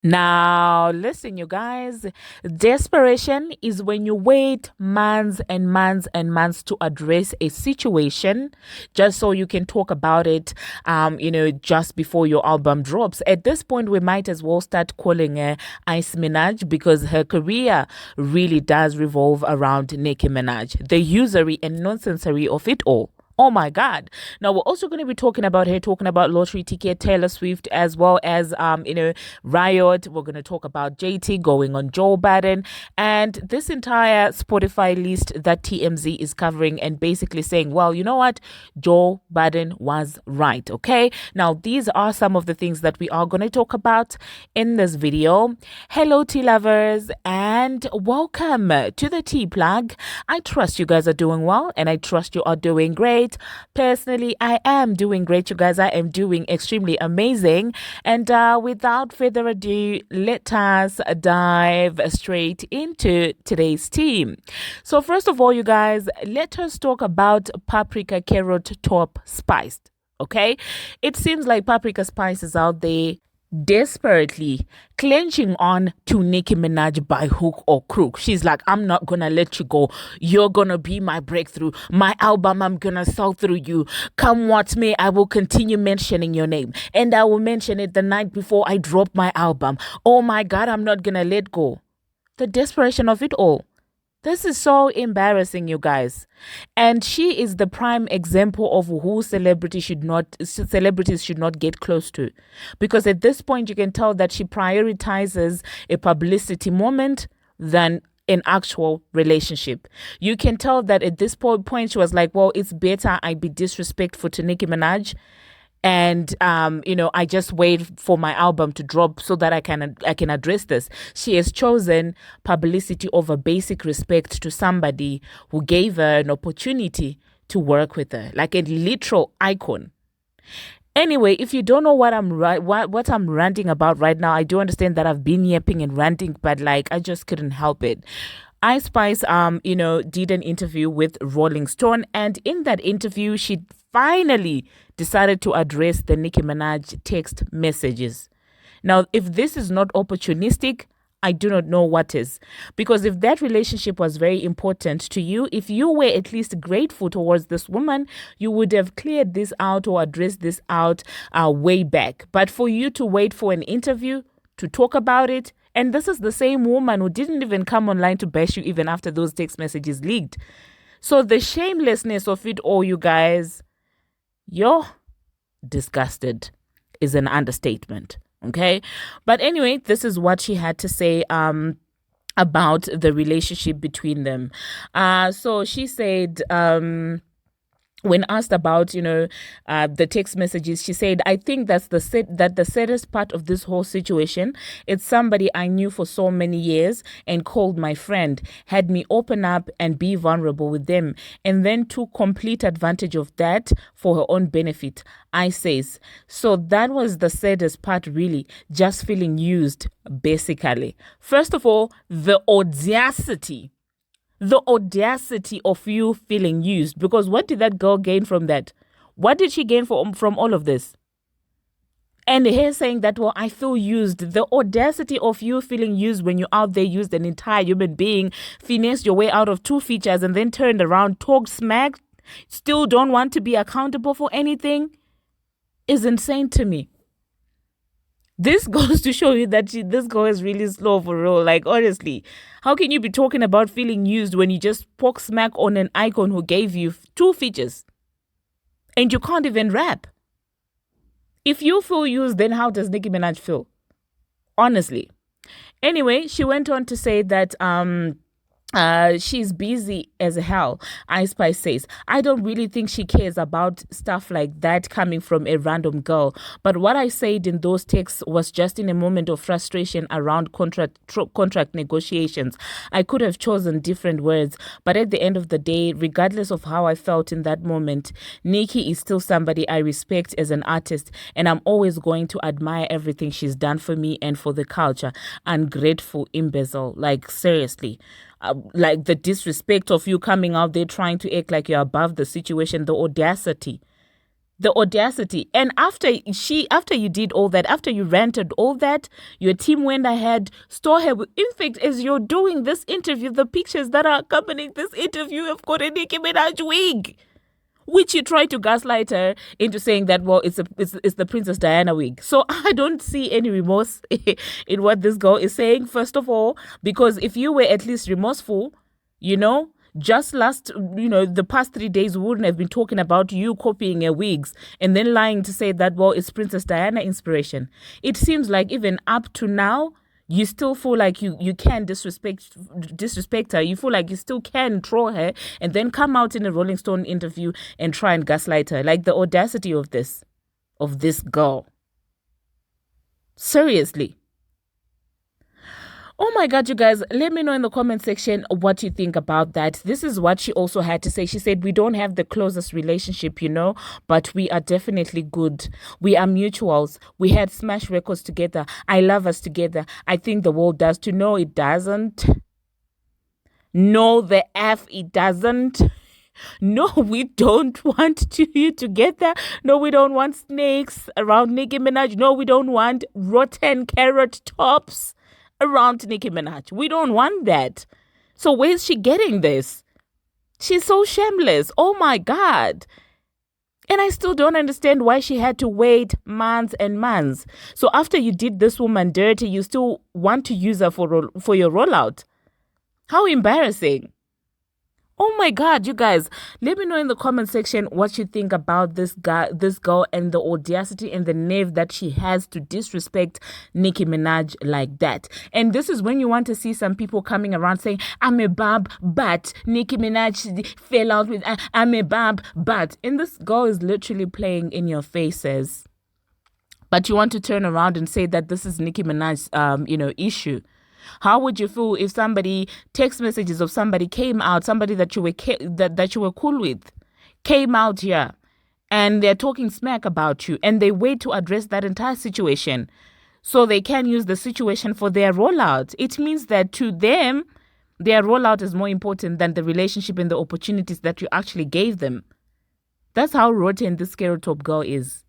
Now, listen, you guys. Desperation is when you wait months and months and months to address a situation just so you can talk about it, just before your album drops. At this point, we might as well start calling her Ice Minaj because her career really does revolve around Nicki Minaj, the usury and nonsensery of it all. Oh my God. Now we're also going to be talking about her, talking about lottery ticket, Taylor Swift, as well as, Riot. We're going to talk about JT going on Joe Budden and this entire Spotify list that TMZ is covering and basically saying, well, you know what? Joe Budden was right. Okay. Now, these are some of the things that we are going to talk about in this video. Hello, tea lovers, and welcome to the tea plug. I trust you guys are doing well and I trust you are doing great. Personally, I am doing great, you guys. I am doing extremely amazing. And without further ado, let us dive straight into today's team. So first of all, you guys, let us talk about paprika carrot top spiced. Okay, it seems like paprika spice is out there desperately clenching on to Nicki Minaj by hook or crook. She's like, I'm not gonna let you go. You're gonna be my breakthrough. My album, I'm gonna sell through you. Come what may, I will continue mentioning your name. And I will mention it the night before I drop my album. Oh my God, I'm not gonna let go. The desperation of it all. This is so embarrassing, you guys. And she is the prime example of who celebrities should not get close to. Because at this point, you can tell that she prioritizes a publicity moment than an actual relationship. You can tell that at this point, she was like, well, it's better I be disrespectful to Nicki Minaj and I just wait for my album to drop so that I can address this. She has chosen publicity over basic respect to somebody who gave her an opportunity to work with her, like a literal icon. Anyway, if you don't know what I'm ranting about right now, I do understand that I've been yapping and ranting, but like I just couldn't help it. Ice Spice, did an interview with Rolling Stone, and in that interview, she finally decided to address the Nicki Minaj text messages. Now, if this is not opportunistic, I do not know what is. Because if that relationship was very important to you, if you were at least grateful towards this woman, you would have cleared this out or addressed this out way back. But for you to wait for an interview to talk about it, and this is the same woman who didn't even come online to bash you even after those text messages leaked. So the shamelessness of it all, you guys, you're disgusted is an understatement. Okay. But anyway, this is what she had to say about the relationship between them. So she said, when asked about, the text messages, she said, I think that's the saddest part of this whole situation. It's somebody I knew for so many years and called my friend, had me open up and be vulnerable with them, and then took complete advantage of that for her own benefit. I says, so that was the saddest part, really, just feeling used, basically. First of all, the audacity of you feeling used, because what did that girl gain from that? What did she gain from all of this? And her saying that, well, I feel used. The audacity of you feeling used when you're out there, used an entire human being, finessed your way out of 2 features and then turned around, talked smack, still don't want to be accountable for anything, is insane to me. This goes to show you that this girl is really slow for real. Like, honestly, how can you be talking about feeling used when you just poke smack on an icon who gave you 2 features and you can't even rap? If you feel used, then how does Nicki Minaj feel? Honestly. Anyway, she went on to say that she's busy as hell. Ice Spice says, I don't really think she cares about stuff like that coming from a random girl. But what I said in those texts was just in a moment of frustration around contract negotiations. I could have chosen different words, but at the end of the day, regardless of how I felt in that moment, Nicki is still somebody I respect as an artist, and I'm always going to admire everything she's done for me and for the culture. Ungrateful imbecile. Like, seriously. Like the disrespect of you coming out there trying to act like you're above the situation, the audacity. The audacity. And after you did all that, after you ranted all that, your team went ahead, store her. In fact, as you're doing this interview, the pictures that are accompanying this interview have got a Nicki Minaj wig, which you try to gaslight her into saying that, well, it's the Princess Diana wig. So I don't see any remorse in what this girl is saying, first of all, because if you were at least remorseful, just the past 3 days, we wouldn't have been talking about you copying her wigs and then lying to say that, well, it's Princess Diana inspiration. It seems like even up to now, you still feel like you can disrespect her. You feel like you still can troll her and then come out in a Rolling Stone interview and try and gaslight her. Like the audacity of this girl. Seriously. Oh my God, you guys, let me know in the comment section what you think about that. This is what she also had to say. She said, we don't have the closest relationship, but we are definitely good. We are mutuals. We had smash records together. I love us together. I think the world does too. No, it doesn't. No, the F, it doesn't. No, we don't want you together. No, we don't want snakes around Nicki Minaj. No, we don't want rotten carrot tops around Nicki Minaj. We don't want that. So where's she getting this? She's so shameless. Oh my God. And I still don't understand why she had to wait months and months. So after you did this woman dirty, you still want to use her for your rollout. How embarrassing. Oh my God, you guys, let me know in the comment section what you think about this girl, and the audacity and the nerve that she has to disrespect Nicki Minaj like that. And this is when you want to see some people coming around saying, I'm a bab, but Nicki Minaj fell out with, I'm a bab, but. And this girl is literally playing in your faces. But you want to turn around and say that this is Nicki Minaj's, issue. How would you feel if somebody text messages of somebody came out, somebody that you were cool with, came out here, and they're talking smack about you, and they wait to address that entire situation, so they can use the situation for their rollout? It means that to them, their rollout is more important than the relationship and the opportunities that you actually gave them. That's how rotten this carrot top girl is.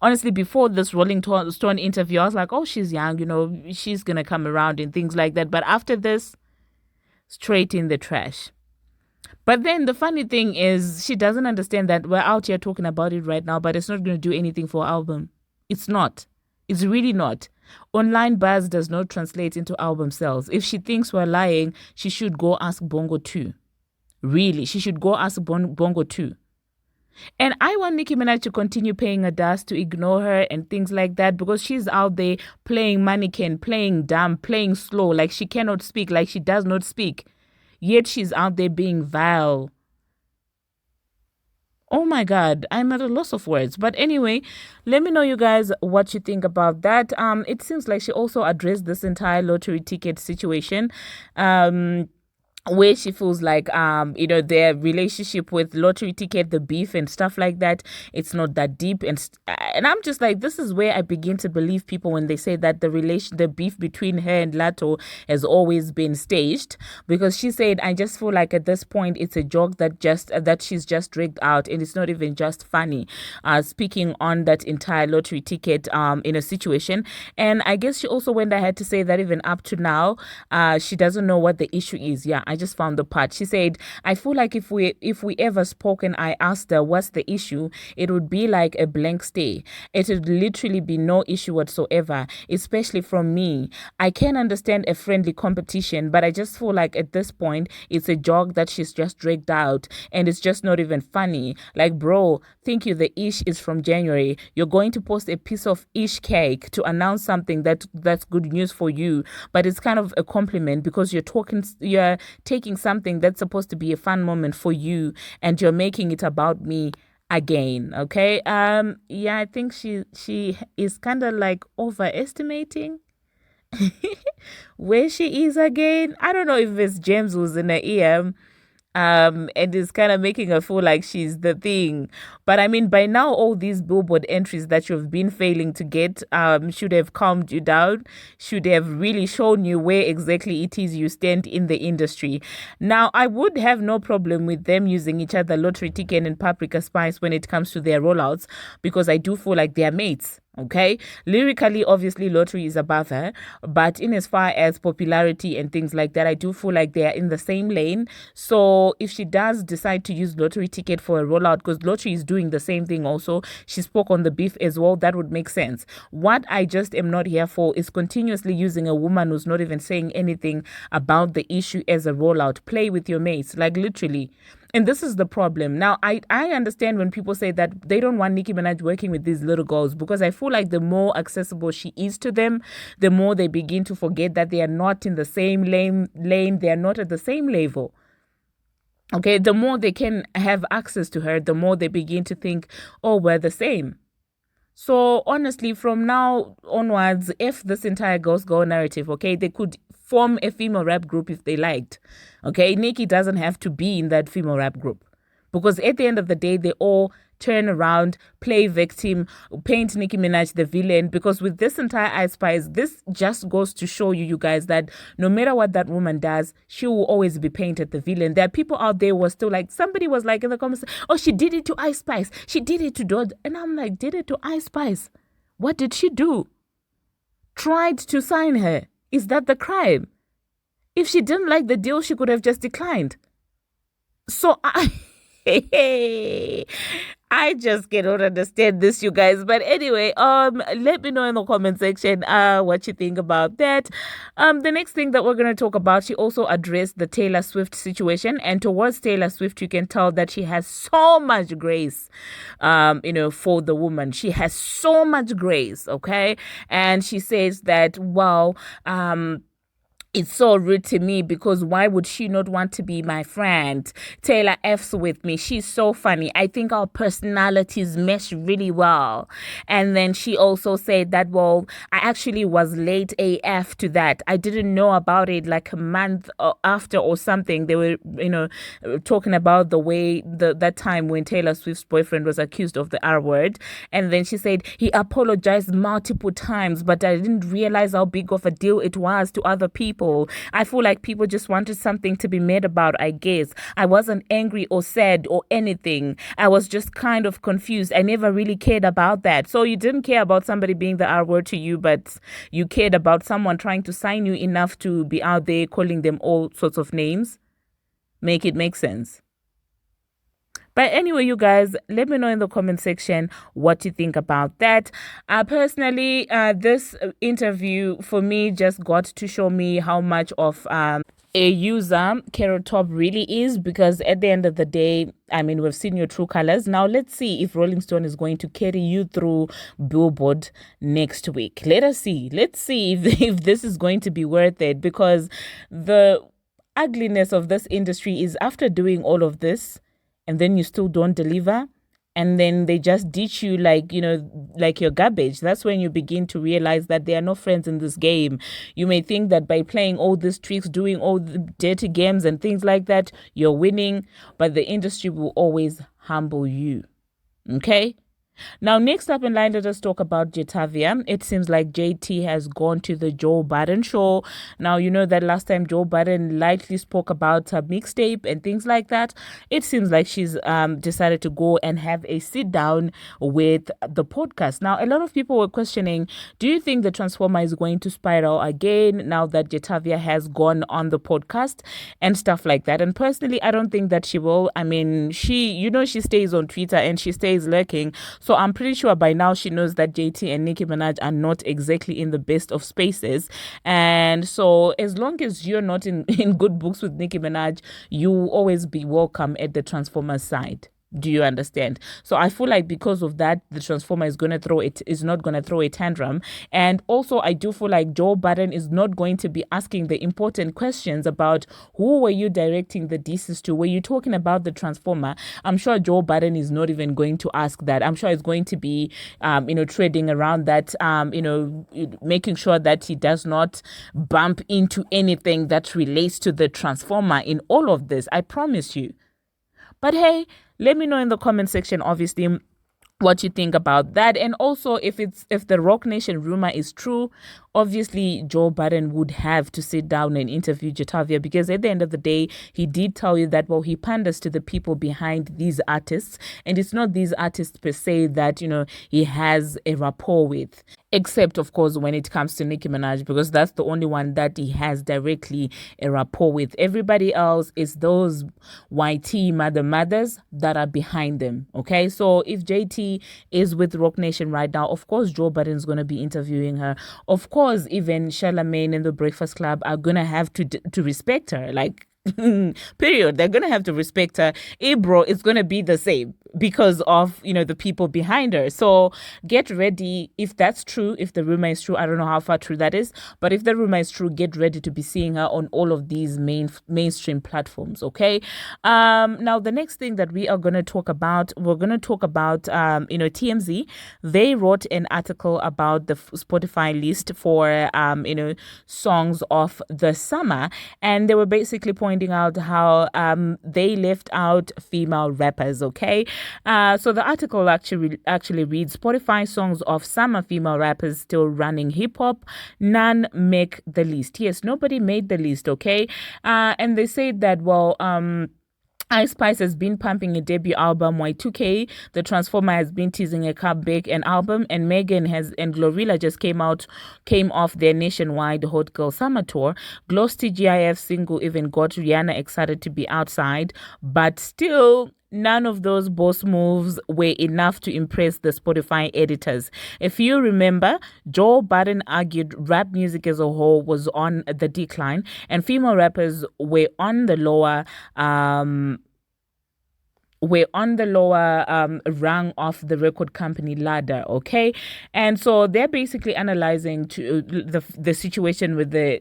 Honestly, before this Rolling Stone interview, I was like, oh, she's young, she's going to come around and things like that. But after this, straight in the trash. But then the funny thing is, she doesn't understand that we're out here talking about it right now, but it's not going to do anything for our album. It's not. It's really not. Online buzz does not translate into album sales. If she thinks we're lying, she should go ask Bongo too. Really, she should go ask Bongo too. And I want Nicki Minaj to continue paying her dust, to ignore her and things like that, because she's out there playing mannequin, playing dumb, playing slow, like she cannot speak, like she does not speak. Yet she's out there being vile. Oh my God, I'm at a loss of words. But anyway, let me know, you guys, what you think about that. It seems like she also addressed this entire lottery ticket situation. Where she feels like their relationship with lottery ticket, the beef and stuff like that, it's not that deep, and I'm just like, this is where I begin to believe people when they say that the beef between her and Latto has always been staged, because she said, I just feel like at this point it's a joke that she's just dragged out, and it's not even just funny. Speaking on that entire lottery ticket in a situation, and I guess she also went ahead to say that even up to now, she doesn't know what the issue is. Yeah, I just found the part. She said, I feel like if we ever spoke and I asked her what's the issue, it would be like a blank stare. It would literally be no issue whatsoever, especially from me. I can understand a friendly competition, but I just feel like at this point, it's a joke that she's just dragged out, and it's just not even funny. Like, bro, think you the ish is from January. You're going to post a piece of ish cake to announce something that's good news for you, but it's kind of a compliment because you're taking something that's supposed to be a fun moment for you and you're making it about me again. Okay. I think she is kind of like overestimating where she is again. I don't know if it's James who's in her ear, And is kind of making her feel like she's the thing. But I mean, by now, all these billboard entries that you've been failing to get should have calmed you down, should have really shown you where exactly it is you stand in the industry. Now, I would have no problem with them using each other, Lottery Ticket and Paprika Spice, when it comes to their rollouts, because I do feel like they're mates. Okay, lyrically, obviously, Lottery is above her, but in as far as popularity and things like that, I do feel like they are in the same lane. So if she does decide to use Lottery Ticket for a rollout, because Lottery is doing the same thing also, she spoke on the beef as well, that would make sense. What I just am not here for is continuously using a woman who's not even saying anything about the issue as a rollout. Play with your mates, like literally. And this is the problem. Now, I understand when people say that they don't want Nicki Minaj working with these little girls, because I feel like the more accessible she is to them, the more they begin to forget that they are not in the same lane, they are not at the same level. Okay, the more they can have access to her, the more they begin to think, oh, we're the same. So honestly, from now onwards, if this entire Ghost Girl narrative, okay, they could form a female rap group if they liked. Okay, Nicki doesn't have to be in that female rap group, because at the end of the day, they all turn around, play victim, paint Nicki Minaj the villain. Because with this entire Ice Spice, this just goes to show you guys that no matter what that woman does, she will always be painted the villain. There are people out there who are still like, somebody was like in the comments, oh, she did it to Ice Spice, she did it to Dodd. And I'm like, did it to Ice Spice? What did she do? Tried to sign her. Is that the crime? If she didn't like the deal, she could have just declined. So I just cannot understand this, you guys. But anyway, let me know in the comment section what you think about that. The next thing that we're gonna talk about, she also addressed the Taylor Swift situation, and towards Taylor Swift, you can tell that she has so much grace, for the woman. She has so much grace, okay? And she says that, well, it's so rude to me, because why would she not want to be my friend? Taylor F's with me. She's so funny. I think our personalities mesh really well. And then she also said that, well, I actually was late AF to that. I didn't know about it like a month after or something. They were, talking about the way that time when Taylor Swift's boyfriend was accused of the R word. And then she said he apologized multiple times, but I didn't realize how big of a deal it was to other people. I feel like people just wanted something to be mad about, I guess. I wasn't angry or sad or anything. I was just kind of confused. I never really cared about that. So you didn't care about somebody being the R word to you, but you cared about someone trying to sign you enough to be out there calling them all sorts of names? Make it make sense. But anyway, you guys, let me know in the comment section what you think about that. Personally, this interview for me just got to show me how much of a user Carrot Top really is, because at the end of the day, I mean, we've seen your true colors. Now, let's see if Rolling Stone is going to carry you through Billboard next week. Let us see. Let's see if this is going to be worth it, because the ugliness of this industry is after doing all of this, and then you still don't deliver, and then they just ditch you like your garbage. That's when you begin to realize that there are no friends in this game. You may think that by playing all these tricks, doing all the dirty games and things like that, you're winning, but the industry will always humble you. Okay? Now, next up in line, let us talk about Jetavia. It seems like JT has gone to the Joe Budden show. Now, you know that last time Joe Budden lightly spoke about her mixtape and things like that. It seems like she's decided to go and have a sit down with the podcast. Now, a lot of people were questioning, do you think the Transformer is going to spiral again now that Jetavia has gone on the podcast and stuff like that? And personally, I don't think that she will. I mean, she stays on Twitter and she stays lurking. So I'm pretty sure by now she knows that JT and Nicki Minaj are not exactly in the best of spaces. And so as long as you're not in good books with Nicki Minaj, you will always be welcome at the Transformers side. Do you understand? So I feel like because of that, the Transformer is not gonna throw a tantrum. And also I do feel like Joe Budden is not going to be asking the important questions about who were you directing the disses to? Were you talking about the Transformer? I'm sure Joe Budden is not even going to ask that. I'm sure it's going to be trading around that, making sure that he does not bump into anything that relates to the Transformer in all of this. I promise you. But hey, let me know in the comment section, obviously, what you think about that. And also, if the Rock Nation rumor is true, obviously Joe Budden would have to sit down and interview Jatavia, because at the end of the day, he did tell you that, well, he panders to the people behind these artists, and it's not these artists per se that he has a rapport with, except of course when it comes to Nicki Minaj, because that's the only one that he has directly a rapport with. Everybody else is those YT mothers that are behind them. Okay, so if JT is with Rock Nation right now, of course Joe Budden's going to be interviewing her. Of course, even Charlamagne and the Breakfast Club are going to have to respect her. Like, period. They're going to have to respect her. Ibro is going to be the same because of, the people behind her. So get ready. If that's true, if the rumor is true, I don't know how far true that is, but if the rumor is true, get ready to be seeing her on all of these mainstream platforms. Okay. Now the next thing that we're going to talk about TMZ. They wrote an article about the Spotify list for, songs of the summer. And they were basically pointing out how they left out female rappers. Okay. So the article actually reads: Spotify songs of summer female rappers still running hip hop, none make the list. Yes, nobody made the list. Okay. And they said that, well, Ice Spice has been pumping a debut album, Y2K. The Transformer has been teasing a comeback an album, and Megan and Glorilla just came off their nationwide Hot Girl Summer Tour. Glow's TGIF single even got Rihanna excited to be outside, but still, none of those boss moves were enough to impress the Spotify editors. If you remember, Joe Budden argued rap music as a whole was on the decline, and female rappers were on the lower rung of the record company ladder. Okay, and so they're basically analyzing to the situation with the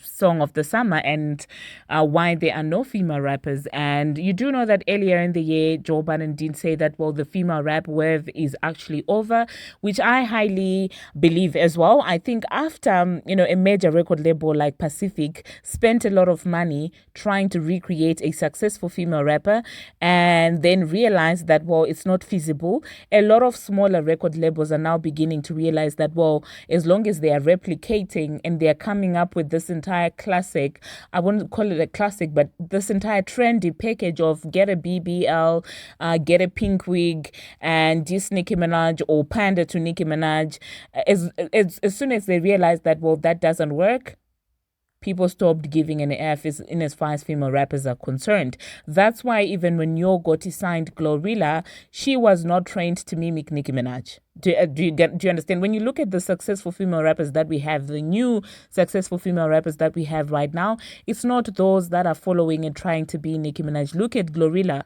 song of the summer, and why there are no female rappers. And you do know that earlier in the year, Joe Budden did say that, well, the female rap wave is actually over, which I highly believe as well. I think after a major record label like Pacific spent a lot of money trying to recreate a successful female rapper, and then realized that, well, it's not feasible. A lot of smaller record labels are now beginning to realize that, well, as long as they are replicating and they are coming up with this entire classic, I wouldn't call it a classic, but this entire trendy package of get a BBL, get a pink wig, and diss Nicki Minaj or pander to Nicki Minaj, as soon as they realize that, well, that doesn't work, people stopped giving an F in as far as female rappers are concerned. That's why even when Yo Gotti signed Glorilla, she was not trained to mimic Nicki Minaj. Do you understand? When you look at the successful female rappers that we have, the new successful female rappers that we have right now, it's not those that are following and trying to be Nicki Minaj. Look at Glorilla.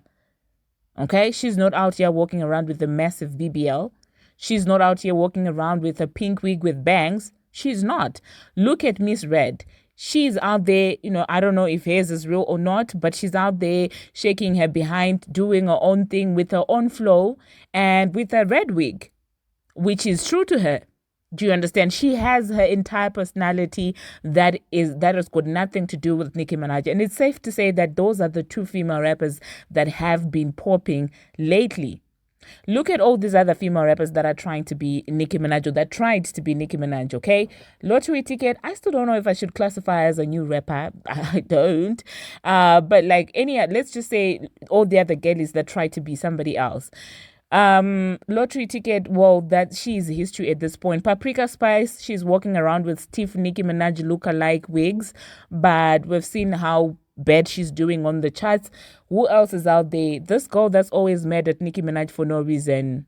Okay? She's not out here walking around with a massive BBL. She's not out here walking around with a pink wig with bangs. She's not. Look at Miss Red. She's out there, I don't know if hers is real or not, but she's out there shaking her behind, doing her own thing with her own flow and with a red wig, which is true to her. Do you understand? She has her entire personality that has got nothing to do with Nicki Minaj. And it's safe to say that those are the two female rappers that have been popping lately. Look at all these other female rappers that are trying to be Nicki Minaj, or that tried to be Nicki Minaj, okay? Lottery Ticket, I still don't know if I should classify her as a new rapper. I don't. But like let's just say all the other girlies that try to be somebody else. Lottery Ticket, well, that she's history at this point. Paprika Spice, she's walking around with stiff Nicki Minaj lookalike wigs, but we've seen how bad she's doing on the charts. Who else is out there? This girl that's always mad at Nicki Minaj for no reason.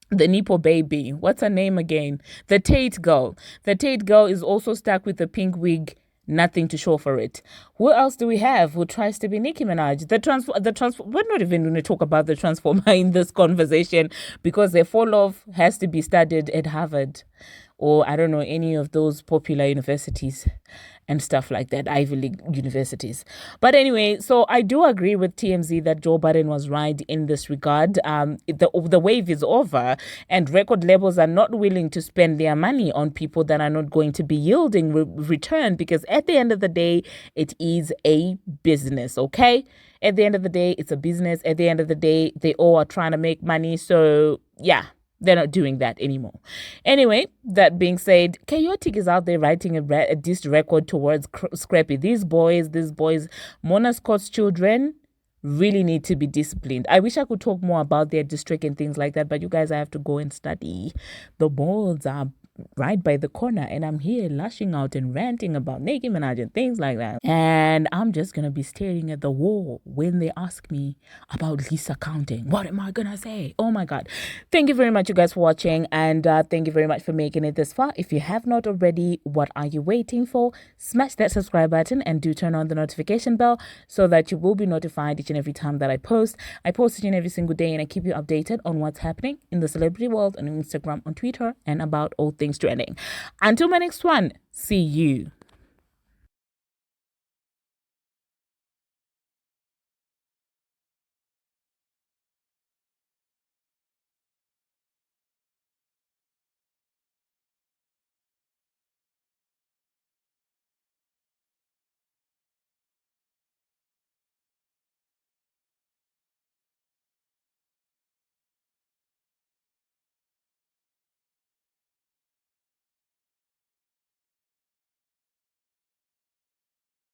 The Nepo baby. What's her name again? The Tate girl. The Tate girl is also stuck with the pink wig. Nothing to show for it. Who else do we have who tries to be Nicki Minaj? We're not even going to talk about the transformer in this conversation because their fall off has to be studied at Harvard or I don't know, any of those popular universities and stuff like that, Ivy League universities. But anyway, so I do agree with TMZ that Joe Budden was right in this regard. The wave is over and record labels are not willing to spend their money on people that are not going to be yielding return because at the end of the day, it is a business, okay? At the end of the day, it's a business. At the end of the day, they all are trying to make money. So, yeah. They're not doing that anymore. Anyway, that being said, Chaotic is out there writing a diss record towards Scrappy. These boys, Mona Scott's children, really need to be disciplined. I wish I could talk more about their district and things like that, but you guys, I have to go and study. The balls are right by the corner and I'm here lashing out and ranting about Nicki Minaj and things like that. And I'm just going to be staring at the wall when they ask me about Lisa counting. What am I going to say? Oh my God. Thank you very much, you guys, for watching. And thank you very much for making it this far. If you have not already, what are you waiting for? Smash that subscribe button and do turn on the notification bell so that you will be notified each and every time that I post. I post each and every single day and I keep you updated on what's happening in the celebrity world on Instagram, on Twitter, and about all things trending. Until my next one, see you.